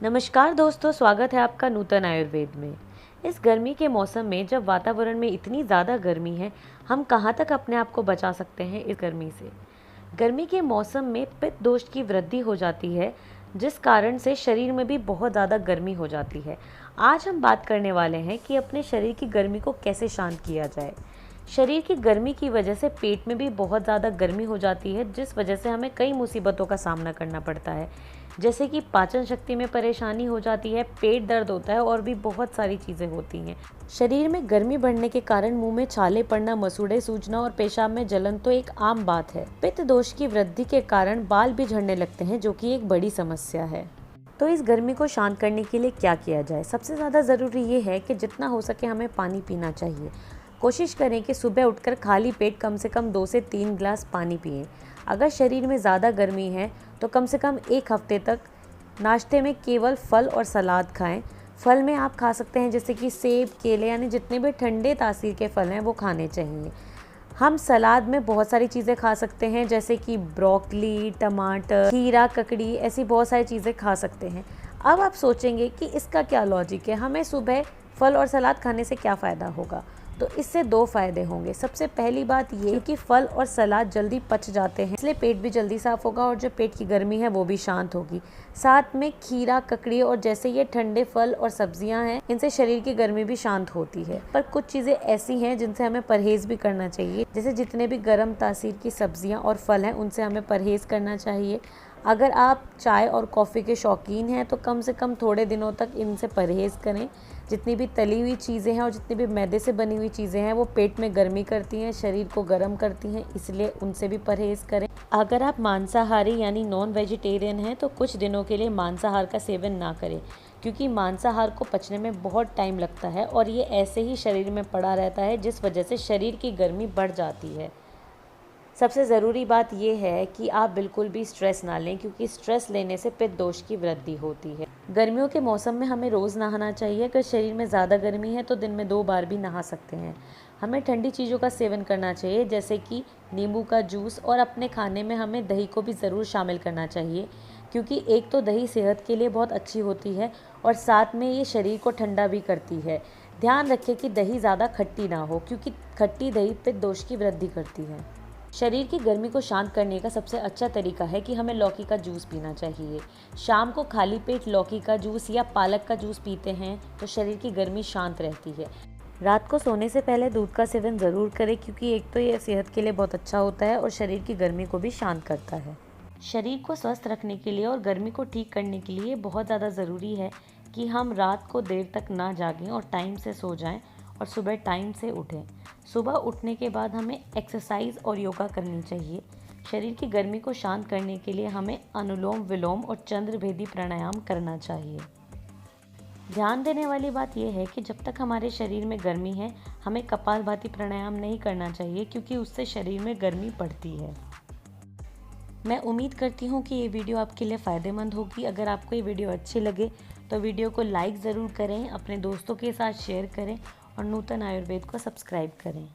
नमस्कार दोस्तों, स्वागत है आपका नूतन आयुर्वेद में। इस गर्मी के मौसम में जब वातावरण में इतनी ज़्यादा गर्मी है, हम कहाँ तक अपने आप को बचा सकते हैं इस गर्मी से। गर्मी के मौसम में पित्त दोष की वृद्धि हो जाती है, जिस कारण से शरीर में भी बहुत ज़्यादा गर्मी हो जाती है। आज हम बात करने वाले हैं कि अपने शरीर की गर्मी को कैसे शांत किया जाए। शरीर की गर्मी की वजह से पेट में भी बहुत ज़्यादा गर्मी हो जाती है, जिस वजह से हमें कई मुसीबतों का सामना करना पड़ता है, जैसे कि पाचन शक्ति में परेशानी हो जाती है, पेट दर्द होता है और भी बहुत सारी चीज़ें होती हैं। शरीर में गर्मी बढ़ने के कारण मुंह में छाले पड़ना, मसूड़े सूजना और पेशाब में जलन तो एक आम बात है। पित्त दोष की वृद्धि के कारण बाल भी झड़ने लगते हैं, जो कि एक बड़ी समस्या है। तो इस गर्मी को शांत करने के लिए क्या किया जाए? सबसे ज़्यादा ज़रूरी ये है कि जितना हो सके हमें पानी पीना चाहिए। कोशिश करें कि सुबह उठकर खाली पेट कम से कम 2 से 3 गिलास पानी पिएं। अगर शरीर में ज़्यादा गर्मी है तो कम से कम 1 हफ्ते तक नाश्ते में केवल फल और सलाद खाएं। फल में आप खा सकते हैं जैसे कि सेब, केले, यानी जितने भी ठंडे तासीर के फल हैं वो खाने चाहिए। हम सलाद में बहुत सारी चीज़ें खा सकते हैं, जैसे कि ब्रोकली, टमाटर, खीरा, ककड़ी, ऐसी बहुत सारी चीज़ें खा सकते हैं। अब आप सोचेंगे कि इसका क्या लॉजिक है, हमें सुबह फल और सलाद खाने से क्या फ़ायदा होगा? तो इससे 2 फ़ायदे होंगे। सबसे पहली बात ये कि फल और सलाद जल्दी पच जाते हैं, इसलिए पेट भी जल्दी साफ़ होगा और जो पेट की गर्मी है वो भी शांत होगी। साथ में खीरा, ककड़ी और जैसे ये ठंडे फल और सब्जियां हैं, इनसे शरीर की गर्मी भी शांत होती है। पर कुछ चीज़ें ऐसी हैं जिनसे हमें परहेज़ भी करना चाहिए, जैसे जितने भी गर्म तासीर की सब्जियाँ और फल हैं उनसे हमें परहेज़ करना चाहिए। अगर आप चाय और कॉफ़ी के शौकीन हैं तो कम से कम थोड़े दिनों तक इनसे परहेज़ करें। जितनी भी तली हुई चीज़ें हैं और जितनी भी मैदे से बनी हुई चीज़ें हैं वो पेट में गर्मी करती हैं, शरीर को गर्म करती हैं, इसलिए उनसे भी परहेज़ करें। अगर आप मांसाहारी यानी नॉन वेजिटेरियन हैं तो कुछ दिनों के लिए मांसाहार का सेवन ना करें, क्योंकि मांसाहार को पचने में बहुत टाइम लगता है और ये ऐसे ही शरीर में पड़ा रहता है, जिस वजह से शरीर की गर्मी बढ़ जाती है। सबसे ज़रूरी बात यह है कि आप बिल्कुल भी स्ट्रेस ना लें, क्योंकि स्ट्रेस लेने से पित्त दोष की वृद्धि होती है। गर्मियों के मौसम में हमें रोज़ नहाना चाहिए। अगर शरीर में ज़्यादा गर्मी है तो दिन में 2 बार भी नहा सकते हैं। हमें ठंडी चीज़ों का सेवन करना चाहिए, जैसे कि नींबू का जूस, और अपने खाने में हमें दही को भी ज़रूर शामिल करना चाहिए, क्योंकि एक तो दही सेहत के लिए बहुत अच्छी होती है और साथ में ये शरीर को ठंडा भी करती है। ध्यान रखें कि दही ज़्यादा खट्टी ना हो, क्योंकि खट्टी दही पित्त दोष की वृद्धि करती है। शरीर की गर्मी को शांत करने का सबसे अच्छा तरीका है कि हमें लौकी का जूस पीना चाहिए। शाम को खाली पेट लौकी का जूस या पालक का जूस पीते हैं तो शरीर की गर्मी शांत रहती है। रात को सोने से पहले दूध का सेवन ज़रूर करें, क्योंकि एक तो यह सेहत के लिए बहुत अच्छा होता है और शरीर की गर्मी को भी शांत करता है। शरीर को स्वस्थ रखने के लिए और गर्मी को ठीक करने के लिए बहुत ज़्यादा ज़रूरी है कि हम रात को देर तक ना जागें और टाइम से सो जाएं और सुबह टाइम से उठें। सुबह उठने के बाद हमें एक्सरसाइज और योगा करनी चाहिए। शरीर की गर्मी को शांत करने के लिए हमें अनुलोम विलोम और चंद्रभेदी प्राणायाम करना चाहिए। ध्यान देने वाली बात यह है कि जब तक हमारे शरीर में गर्मी है, हमें कपालभाति प्राणायाम नहीं करना चाहिए, क्योंकि उससे शरीर में गर्मी बढ़ती है। मैं उम्मीद करती हूँ कि ये वीडियो आपके लिए फ़ायदेमंद होगी। अगर आपको ये वीडियो अच्छी लगे तो वीडियो को लाइक ज़रूर करें, अपने दोस्तों के साथ शेयर करें और नूतन आयुर्वेद को सब्सक्राइब करें।